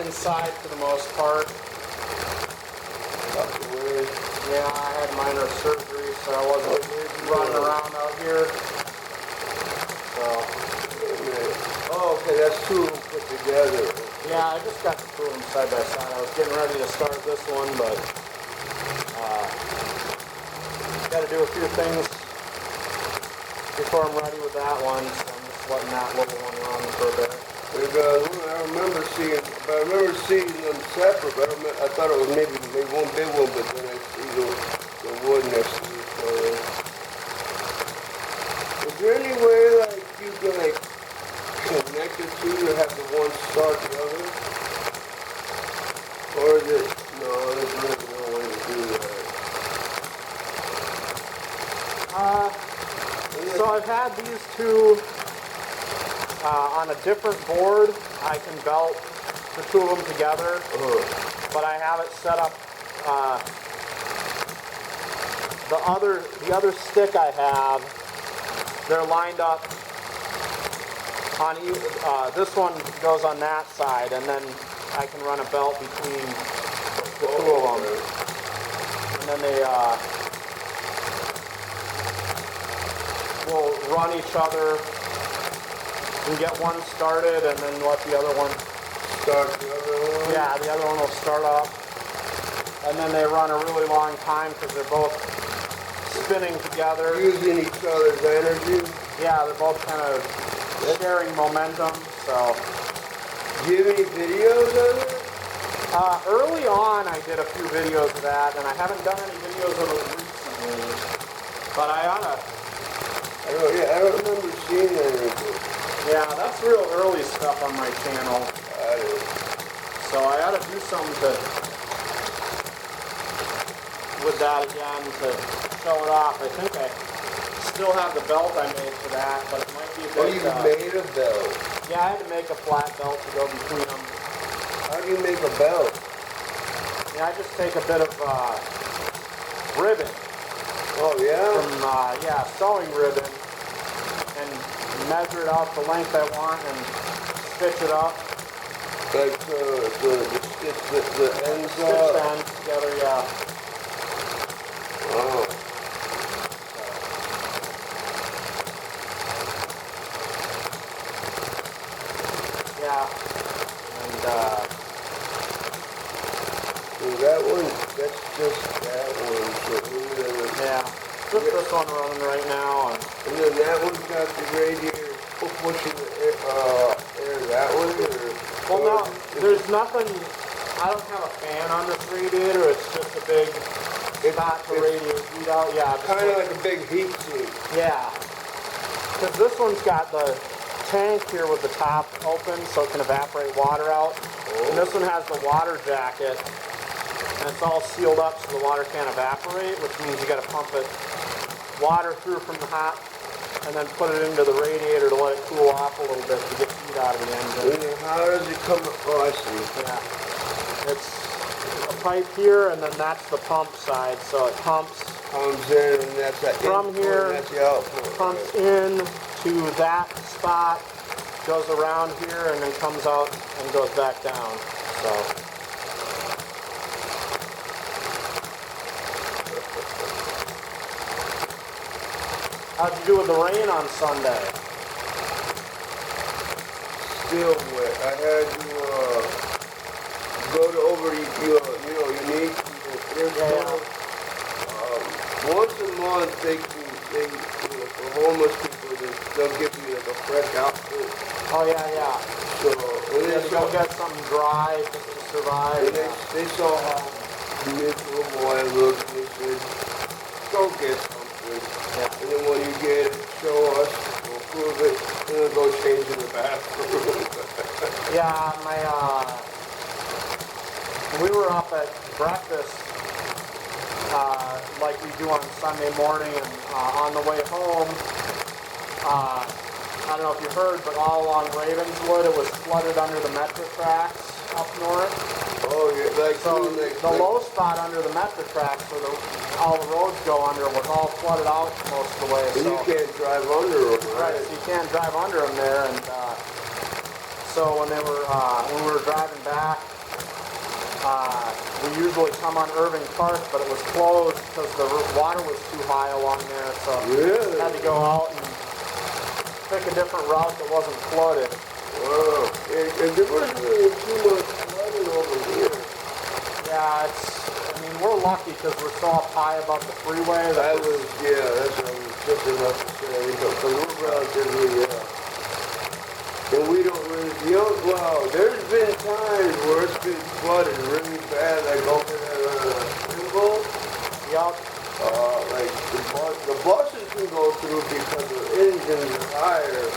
inside for the most part. Yeah, I had minor surgery, so I wasn't running around out here. So. Oh, okay, that's two of them put together. Yeah, I just got the two of them side by side. I was getting ready to start this one, but got to do a few things before I'm ready with that one. So I'm just letting that little one run for a bit. I remember seeing them separate. But I thought it was maybe one big one, but then I see the wood next to each other. Is there any way like you can like connect the two to have the one start the other? Or is it no? There's really no way to do that. So I've had these two on a different board. I can belt the two of them together, but I have it set up. The other stick I have, they're lined up on this one goes on that side, and then I can run a belt between the two of them, and then they will run each other and get one started, and then let the other one start the other one. Yeah, the other one will start up, and then they run a really long time because they're both spinning together, using each other's energy. Yeah, they're both kind of sharing momentum. So, do you have any videos of it? Early on, I did a few videos of that, and I haven't done any videos of it recently. But I oughta. I don't remember seeing anything. Yeah, that's real early stuff on my channel. So I ought to do something with that again to show it off. I think I still have the belt I made for that, but it might be a bit... Oh, you made a belt? Yeah, I had to make a flat belt to go between them. How do you make a belt? Yeah, I just take a bit of ribbon. Oh, yeah? From, sewing ribbon, and measure it out the length I want and stitch it up. Like the ends stitch the ends together, yeah. Oh. Yeah. And so that one, that's just that one. So yeah. Just this one running right now. And then that one's got the radiator pushing the air that way? Well, no, there's nothing. I don't have a fan on this radiator. It's just a big spot to radiate heat out. Yeah, kind of like a big heat sink. Yeah. Because this one's got the tank here with the top open so it can evaporate water out. Oh. And this one has the water jacket. And it's all sealed up so the water can't evaporate, which means you got to pump it water through from the hot and then put it into the radiator to let it cool off a little bit to get heat out of the engine. And how does it come? Oh, I see. Yeah. It's a pipe here, and then that's the pump side, so it pumps. Comes in, and that's that from input, here, and that's the output. Pumps in to that spot, goes around here, and then comes out and goes back down. So. How'd you do with the rain on Sunday? Still wet. I had to go to over to unique once a month they for homeless people they'll give you like a fresh outfit. Oh yeah. So and you go get something dry just to survive. And they saw how miserable I looked and they said, go get something. Yeah. And then when you get it, show us, we'll prove it, and then go change in the bathroom. Yeah, we were up at breakfast like we do on Sunday morning, and on the way home, I don't know if you heard, but all along Ravenswood it was flooded under the metro tracks up north. Oh, yeah, the low spot under the metro tracks where all the roads go under was all flooded out most of the way. And you can't drive under them, right? So you can't drive under them there, and so when we were driving back We usually come on Irving Park, but it was closed because the water was too high along there, so Really? had to go out and pick a different route that wasn't flooded. Wow. And there wasn't really too much flooding over here. Yeah, I mean, we're lucky because we're so up high above the freeway. That's what I was just about to say. Because we're relatively, and we don't really, wow, there's been times where it's been flooded really bad, like over there on Kimball. Yup. Like the buses can go through because the engines are higher,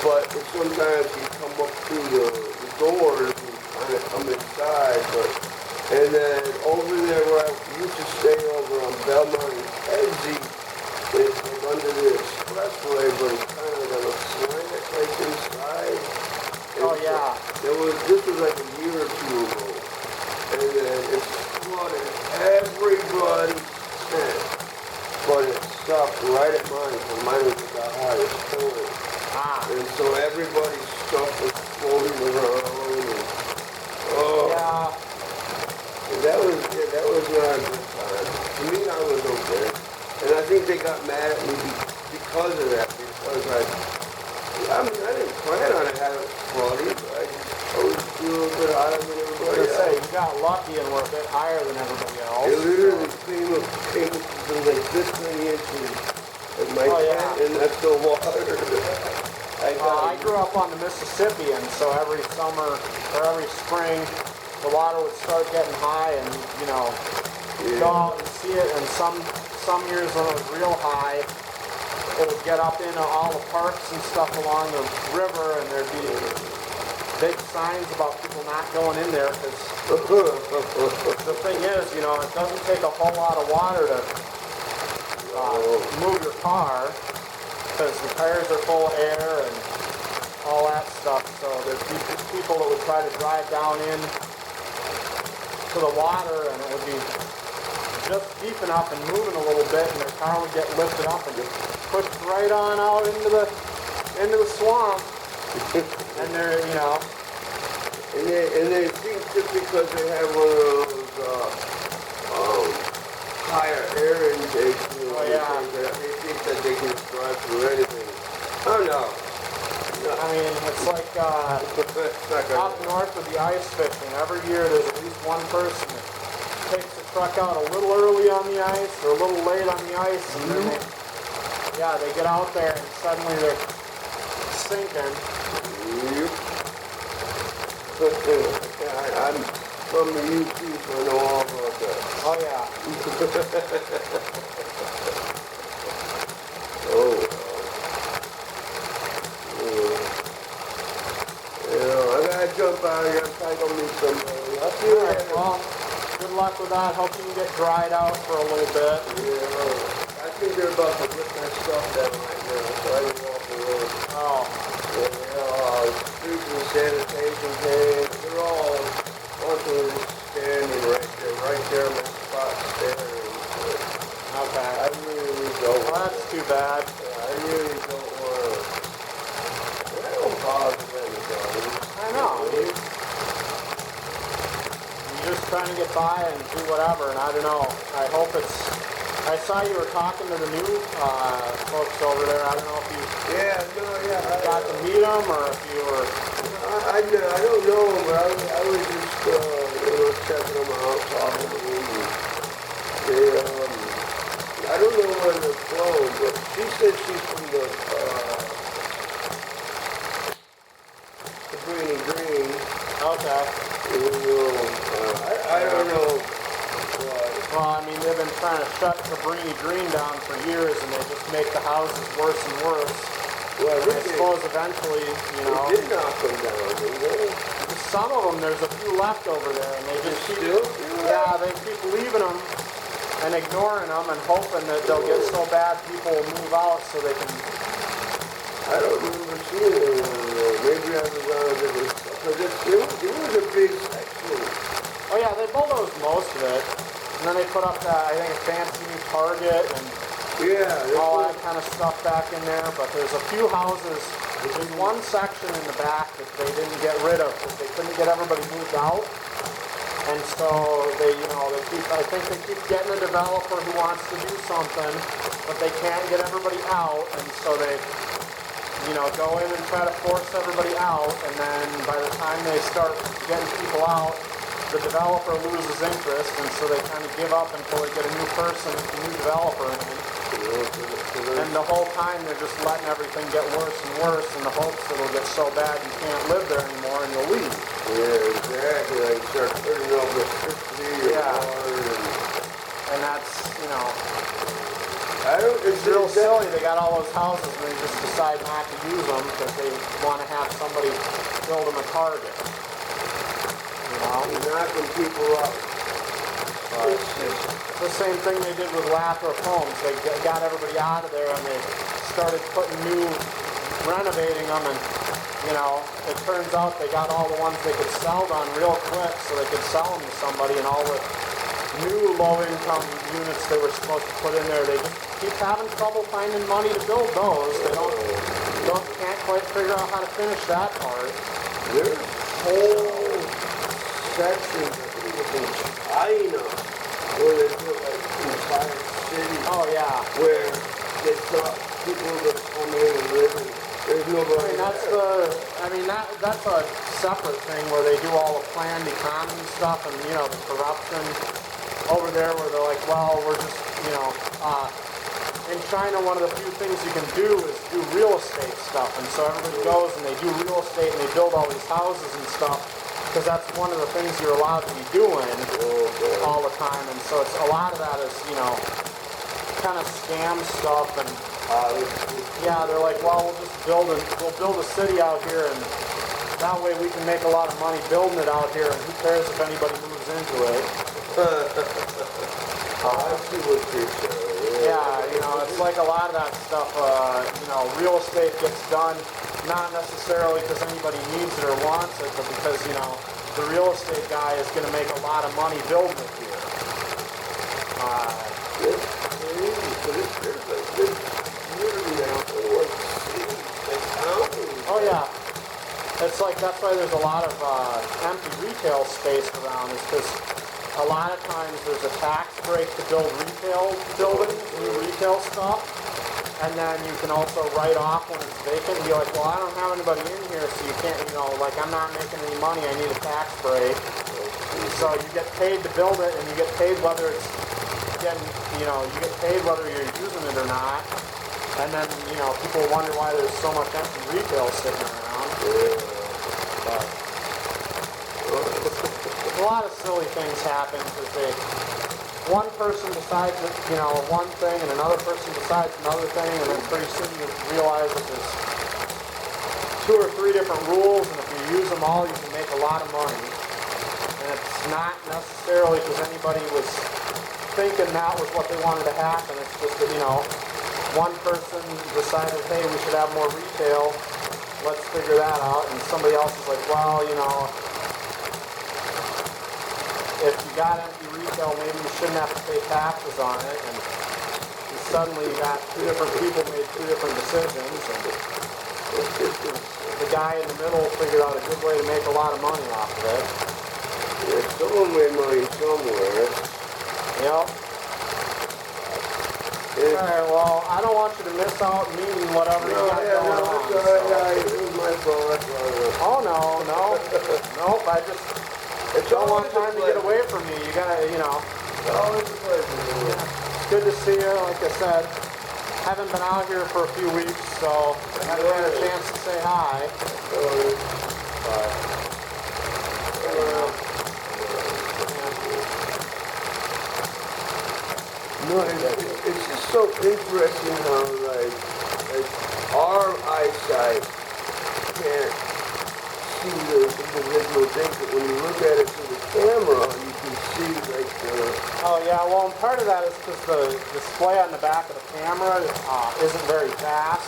but sometimes you come up through the doors and kind of come inside. And then over there where I used to stay over on Belmont and Kedzie, it's like under the expressway, but it's kind of got a slant like inside. Oh yeah. This was like a year or two ago, and then it's flooded everybody's tent, but it stopped right at mine, because mine was the highest point. And so everybody's stuff was floating around, and Yeah. that was not a good time. To me, I was okay, and I think they got mad at me because of that, because I didn't plan on it having flooding, but I was a little bit higher than everybody else. Say, you got lucky and we're a bit higher than everybody else. It literally came up to like this many inches of my tent, and that's the water. I grew up on the Mississippi, and so every summer or every spring, the water would start getting high, and you'd go out and see it. And some years when it was real high, it would get up into all the parks and stuff along the river, and there'd be big signs about people not going in there, because the thing is, it doesn't take a whole lot of water to move your car, because the tires are full of air and all that stuff. So there's people that would try to drive down in to the water, and it would be just deep enough and moving a little bit, and their car would get lifted up and just pushed right on out into the swamp. And they're, and they think just because they have one of those higher air intakes, they think that they can drive through anything. Oh no. I mean, it's like up north of the ice fishing. Every year there's at least one person that takes the truck out a little early on the ice or a little late on the ice, and then they get out there and suddenly they're sinking. I'm from the UP, so I know all about that. Oh yeah. I gotta jump out here. I'm probably gonna meet somebody. I'll see you later. Well, good luck with that. Hope you can get dried out for a little bit. Yeah, I think they're about to rip my stuff down right now, so I can walk the road. Oh. Streets and sanitation tanks, they're all standing right there in my spot staring. Okay. I really don't. Well, that's too bad. I really don't want to. I don't bother anybody. I know. You're just trying to get by and do whatever, and I don't know. I hope it's. I saw you were talking to the new folks over there. I don't know if you got to meet them or if you were. I don't know them, but I was just checking them out, talking to them. I don't know where they're from, but she said she's from the Greeny Green. Okay. I don't know. Well, I mean, they've been trying to shut Cabrini Green down for years, and they just make the houses worse and worse. Well, I suppose eventually, They did knock them down, didn't they? some of them, there's a few left over there, and they just keep, they keep leaving them and ignoring them and hoping that they'll get so bad people will move out so they can. I don't remember seeing anyone there. Maybe I was on a different. It was a big section. Oh yeah, they bulldozed most of it. And then they put up that, I think, a fancy new Target and all that kind of stuff back in there. But there's a few houses, there's one section in the back that they didn't get rid of because they couldn't get everybody moved out. And so I think they keep getting a developer who wants to do something, but they can't get everybody out, and so they, go in and try to force everybody out, and then by the time they start getting people out, the developer loses interest, and so they kind of give up until they get a new person, a new developer in. And the whole time they're just letting everything get worse and worse in the hopes that it'll get so bad you can't live there anymore and you'll leave. Yeah, exactly. Like start turning off electricity or water. And that's, it's real silly. They got all those houses and they just decide not to use them because they want to have somebody build them a target. Knocking people up. It's the same thing they did with Lathrop Homes. They got everybody out of there and they started renovating them, and it turns out they got all the ones they could sell done real quick so they could sell them to somebody, and all the new low-income units they were supposed to put in there, they just keep having trouble finding money to build those. They can't quite figure out how to finish that part. There's whole sections in China where they built like entire cities. Oh yeah. Where they thought people would come in and live, and there's nobody. That's a separate thing where they do all the planned economy stuff, and the corruption over there where they're like, well, we're just in China, one of the few things you can do is do real estate stuff, and so everybody goes and they do real estate and they build all these houses and stuff, because that's one of the things you're allowed to be doing all the time. And so it's a lot of that is, kind of scam stuff. And they're like, well, we'll build a city out here, and that way we can make a lot of money building it out here, and who cares if anybody moves into it. I see what you're saying. It's like a lot of that stuff, real estate gets done not necessarily because anybody needs it or wants it, but because, the real estate guy is going to make a lot of money building it here. Oh yeah. It's like, that's why there's a lot of empty retail space around, is because a lot of times there's a tax break to build retail buildings, new retail stuff, and then you can also write off when it's vacant and be like, well, I don't have anybody in here, so you can't, I'm not making any money, I need a tax break. So you get paid to build it, and you get paid whether it's getting, you get paid whether you're using it or not. And then, people wonder why there's so much empty retail sitting around. But a lot of silly things happen because one person decides that, one thing, and another person decides another thing, and then pretty soon you realize that there's 2 or 3 different rules, and if you use them all, you can make a lot of money. And it's not necessarily because anybody was thinking that was what they wanted to happen. It's just that, one person decided, hey, we should have more retail, let's figure that out, and somebody else is like, well, if you got empty retail, maybe you shouldn't have to pay taxes on it, and suddenly you got 2 different people made 2 different decisions, and the guy in the middle figured out a good way to make a lot of money off of it. Yeah, someone made money somewhere. Yep. Alright, well, I don't want you to miss out meeting whatever you got going on. It was my fault. Oh, nope, I just don't want time to get away from you. You gotta, Oh, it's a pleasure. It's good to see you, like I said. Haven't been out here for a few weeks, so I haven't had a chance to say hi. No, it's just so interesting how, like our eyesight can't see the individual things, but when you look at it through the camera, you can see, like, Oh, yeah, well, and part of that is because the display on the back of the camera isn't very fast.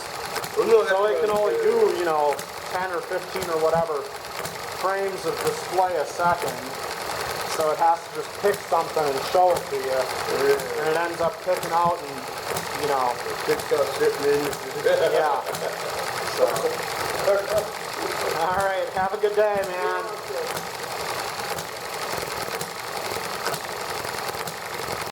Well, no, so it can only do, 10 or 15 or whatever frames of display a second. So it has to just pick something and show it to you. And it ends up picking out and, picks up sitting in. Yeah. So. All right, have a good day, man.